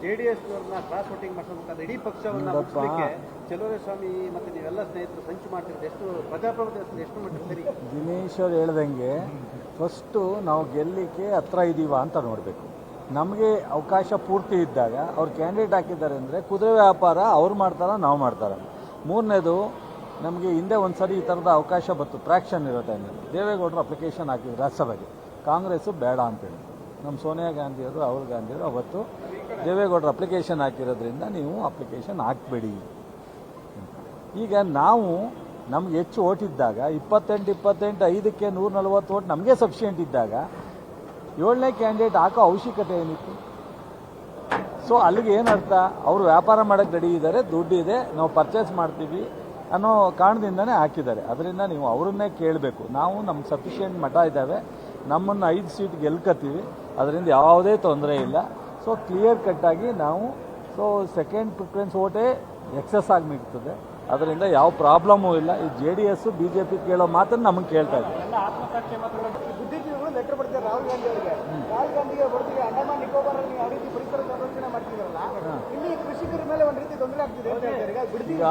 JDS cross voting ಮಾಡಿಸಬೇಕಾದ್ರೆ ಇಡೀ ಪಕ್ಷವನ್ನು ಮುಗಿಸಲಿಕ್ಕೆ ಚಲುವರಾಯಸ್ವಾಮಿ ಮತ್ತು ನೀವೆಲ್ಲ ಸ್ನೇಹಿತರು ಸಂಚು ಮಾಡ್ತಿರೋದು ಎಷ್ಟು ಪ್ರಜಾಪ್ರಭುತ್ವ ಎಷ್ಟು ಮಟ್ಟಿಗೆ ಸರಿ? ದಿನೇಶ್ ಅವ್ರು ಹೇಳ್ದಂಗೆ ಫಸ್ಟು ನಾವು ಗೆಲ್ಲಲಿಕ್ಕೆ ಹತ್ರ ಇದ್ದೀವ ಅಂತ ನೋಡಬೇಕು. ನಮಗೆ ಅವಕಾಶ ಪೂರ್ತಿ ಇದ್ದಾಗ ಅವ್ರು ಕ್ಯಾಂಡಿಡೇಟ್ ಹಾಕಿದ್ದಾರೆ ಅಂದರೆ ಕುದುರೆ ವ್ಯಾಪಾರ ಅವ್ರು ಮಾಡ್ತಾರ ನಾವು ಮಾಡ್ತಾರೆ. ಮೂರನೇದು, ನಮಗೆ ಹಿಂದೆ ಒಂದು ಸರಿ ಈ ಥರದ ಅವಕಾಶ ಬಂತು ಟ್ರ್ಯಾಕ್ಷನ್ ಇರೋ ಟೈಮಲ್ಲಿ. ದೇವೇಗೌಡರು ಅಪ್ಲಿಕೇಶನ್ ಹಾಕಿದ್ರು ರಾಜ್ಯಸಭೆಗೆ, ಕಾಂಗ್ರೆಸ್ಸು ಬೇಡ ಅಂತೇಳಿ. ನಮ್ಮ ಸೋನಿಯಾ ಗಾಂಧಿಯವರು ರಾಹುಲ್ ಗಾಂಧಿಯವರು ಅವತ್ತು ದೇವೇಗೌಡರು ಅಪ್ಲಿಕೇಶನ್ ಹಾಕಿರೋದ್ರಿಂದ ನೀವು ಅಪ್ಲಿಕೇಶನ್ ಹಾಕಬೇಡಿ. ಈಗ ನಾವು ನಮ್ಗೆ ಹೆಚ್ಚು ಓಟ್ ಇದ್ದಾಗ 28 5ಕ್ಕೆ 140 ಓಟ್ ನಮಗೆ ಸಫಿಷಿಯೆಂಟ್ ಇದ್ದಾಗ 7ನೇ ಕ್ಯಾಂಡಿಡೇಟ್ ಹಾಕೋ ಅವಶ್ಯಕತೆ ಏನಿತ್ತು? ಸೊ ಅಲ್ಲಿಗೆ ಏನರ್ಥ, ಅವರು ವ್ಯಾಪಾರ ಮಾಡೋಕ್ಕೆ ರೆಡಿ ಇದ್ದಾರೆ, ದುಡ್ಡಿದೆ, ನಾವು ಪರ್ಚೇಸ್ ಮಾಡ್ತೀವಿ ಅನ್ನೋ ಕಾರಣದಿಂದನೇ ಹಾಕಿದ್ದಾರೆ. ಅದರಿಂದ ನೀವು ಅವರನ್ನೇ ಕೇಳಬೇಕು. ನಾವು ನಮ್ಮ ಸಫಿಷಿಯೆಂಟ್ ಮಠ ಇದ್ದಾವೆ, ನಮ್ಮನ್ನು 5 ಸೀಟ್ ಗೆಲ್ಕತ್ತೀವಿ, ಅದರಿಂದ ಯಾವುದೇ ತೊಂದರೆ ಇಲ್ಲ. ಸೊ ಕ್ಲಿಯರ್ ಕಟ್ಟಾಗಿ ನಾವು ಸೆಕೆಂಡ್ ಪ್ರಿಫರೆನ್ಸ್ ಓಟೇ ಎಕ್ಸಸ್ ಆಗಿ ಮಿಗ್ತದೆ. ಅದರಿಂದ ಯಾವ ಪ್ರಾಬ್ಲಮ್ಮೂ ಇಲ್ಲ. ಈ JDS BJP ಕೇಳೋ ಮಾತನ್ನು ನಮಗೆ ಕೇಳ್ತಾ ಇದ್ದೀವಿ. ಬುದ್ಧಿಜೀವಿಗಳು ಲೆಟರ್ ಬರ್ತಾರೆ ರಾಹುಲ್ ಗಾಂಧಿ ಅವರಿಗೆ. ರಾಹುಲ್ ಗಾಂಧಿಗೆ ಬರ್ತೀವಿ ಅಂಡಮಾನ್ ನಿಕೋಬಾರ್ ಯಾವ ರೀತಿ ಪರಿಸರ ಸಂರಕ್ಷಣೆ ಮಾಡ್ತಿದಾರಲ್ಲ, ಇಲ್ಲಿ ಕೃಷಿಕರ ಮೇಲೆ ಒಂದು ರೀತಿ ತೊಂದರೆ ಆಗ್ತಿದೆ ಅಂತ ಹೇಳ್ತಾರೆ. ಈಗ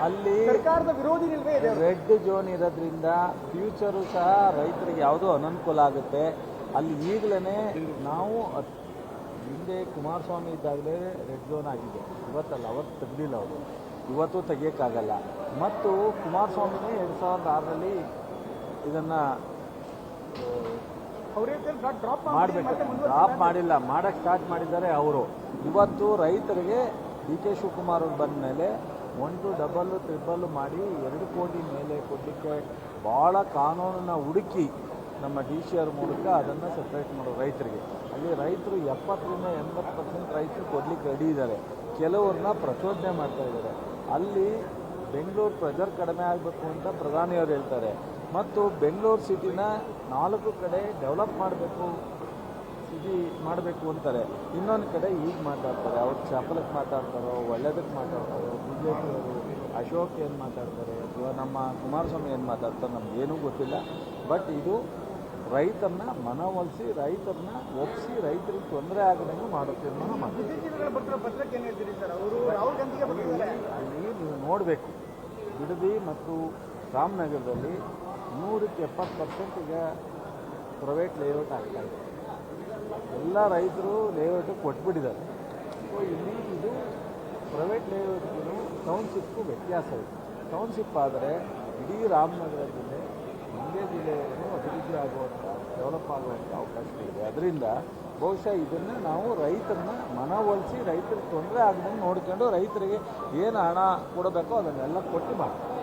ಅಲ್ಲಿ ಸರ್ಕಾರದ ವಿರೋಧಿ ನಿಲ್ವೇ ಇದೆ. ರೆಡ್ ಝೋನ್ ಇರೋದ್ರಿಂದ ಫ್ಯೂಚರು ಸಹ ರೈತರಿಗೆ ಯಾವುದೋ ಅನನುಕೂಲ ಆಗುತ್ತೆ. ಅಲ್ಲಿ ಈಗಲೇ ನಾವು ಹಿಂದೆ ಕುಮಾರಸ್ವಾಮಿ ಇದ್ದಾಗಲೇ ರೆಡ್ ಝೋನ್ ಆಗಿದೆ, ಇವತ್ತಲ್ಲ, ಅವತ್ತು ತೆಗೆದಿಲ್ಲ ಅವರು, ಇವತ್ತು ತೆಗಿಯೋಕ್ಕಾಗಲ್ಲ. ಮತ್ತು ಕುಮಾರಸ್ವಾಮಿನೇ 2006ರಲ್ಲಿ ಇದನ್ನು ಮಾಡಬೇಕು, ಡ್ರಾಪ್ ಮಾಡಿಲ್ಲ, ಮಾಡೋಕ್ಕೆ ಸ್ಟಾರ್ಟ್ ಮಾಡಿದ್ದಾರೆ ಅವರು. ಇವತ್ತು ರೈತರಿಗೆ DK ಶಿವಕುಮಾರ್ ಅವರು ಬಂದ ಮೇಲೆ 1 ಡಬಲ್ ಟ್ರಿಬಲ್ ಮಾಡಿ 2 ಕೋಟಿ ಮೇಲೆ ಕೊಡಲಿಕ್ಕೆ ಭಾಳ ಕಾನೂನನ್ನು ಹುಡುಕಿ ನಮ್ಮ DC ಅವ್ರ ಮೂಲಕ ಅದನ್ನು ಸಪ್ರೇಟ್ ಮಾಡೋ ರೈತರಿಗೆ. ಅಲ್ಲಿ ರೈತರು 70ರಿಂದ 80% ರೈತರು ಕೊಡಲಿಕ್ಕೆ ರೆಡಿ ಇದ್ದಾರೆ. ಕೆಲವ್ರನ್ನ ಪ್ರಚೋದನೆ ಮಾಡ್ತಾ ಇದ್ದಾರೆ. ಅಲ್ಲಿ ಬೆಂಗಳೂರು ಪ್ರೆಜರ್ ಕಡಿಮೆ ಆಗಬೇಕು ಅಂತ ಪ್ರಧಾನಿಯವರು ಹೇಳ್ತಾರೆ. ಮತ್ತು ಬೆಂಗಳೂರು ಸಿಟಿನ 4 ಕಡೆ ಡೆವಲಪ್ ಮಾಡಬೇಕು, ಸಿಟಿ ಮಾಡಬೇಕು ಅಂತಾರೆ. ಇನ್ನೊಂದು ಕಡೆ ಈಗ ಮಾತಾಡ್ತಾರೆ, ಅವ್ರು ಚಪಲಕ್ಕೆ ಮಾತಾಡ್ತಾರೋ, ಒಳ್ಳೆಯದಕ್ಕೆ ಮಾತಾಡ್ತಾರೋ, BJP ಅವರು ಅಶೋಕ್ ಏನು ಮಾತಾಡ್ತಾರೆ ಅಥವಾ ನಮ್ಮ ಕುಮಾರಸ್ವಾಮಿ ಏನು ಮಾತಾಡ್ತಾರೆ ನಮಗೇನೂ ಗೊತ್ತಿಲ್ಲ. ಬಟ್ ಇದು ರೈತರನ್ನ ಮನವೊಲಿಸಿ, ರೈತರನ್ನ ಒಪ್ಪಿಸಿ, ರೈತರಿಗೆ ತೊಂದರೆ ಆಗದಂಗೆ ಮಾಡೋ ತೀರ್ಮಾನ ಮಾಡ್ತಾರೆ. ಅಲ್ಲಿ ನೀವು ನೋಡಬೇಕು, ಬಿಡದಿ ಮತ್ತು ರಾಮನಗರದಲ್ಲಿ 100ಕ್ಕೆ 70% ಈಗ ಪ್ರೈವೇಟ್ ಲೇಔಟ್ ಆಗ್ತಾಯಿದೆ. ಎಲ್ಲ ರೈತರು ಲೇಔಟು ಕೊಟ್ಬಿಟ್ಟಿದ್ದಾರೆ. ಸೊ ಇಲ್ಲಿ ಇದು ಪ್ರೈವೇಟ್ ಲೇಔಟ್ಗೂ ಟೌನ್ಶಿಪ್ಗೂ ವ್ಯತ್ಯಾಸ ಇದೆ. ಟೌನ್ಶಿಪ್ ಆದರೆ ಇಡೀ ರಾಮನಗರ ಜಿಲ್ಲೆ, ಮಂಡ್ಯ ಜಿಲ್ಲೆಯನ್ನು ಅಭಿವೃದ್ಧಿ ಆಗುವಂಥ, ಡೆವಲಪ್ ಆಗುವಂಥ ಅವಕಾಶಗಳಿದೆ. ಅದರಿಂದ ಬಹುಶಃ ಇದನ್ನು ನಾವು ರೈತರನ್ನ ಮನವೊಲಿಸಿ, ರೈತರಿಗೆ ತೊಂದರೆ ಆಗದಂಗೆ ನೋಡ್ಕೊಂಡು ರೈತರಿಗೆ ಏನು ಹಣ ಕೊಡಬೇಕೋ ಅದನ್ನೆಲ್ಲ ಕೊಟ್ಟು ಮಾಡ್ತೀವಿ.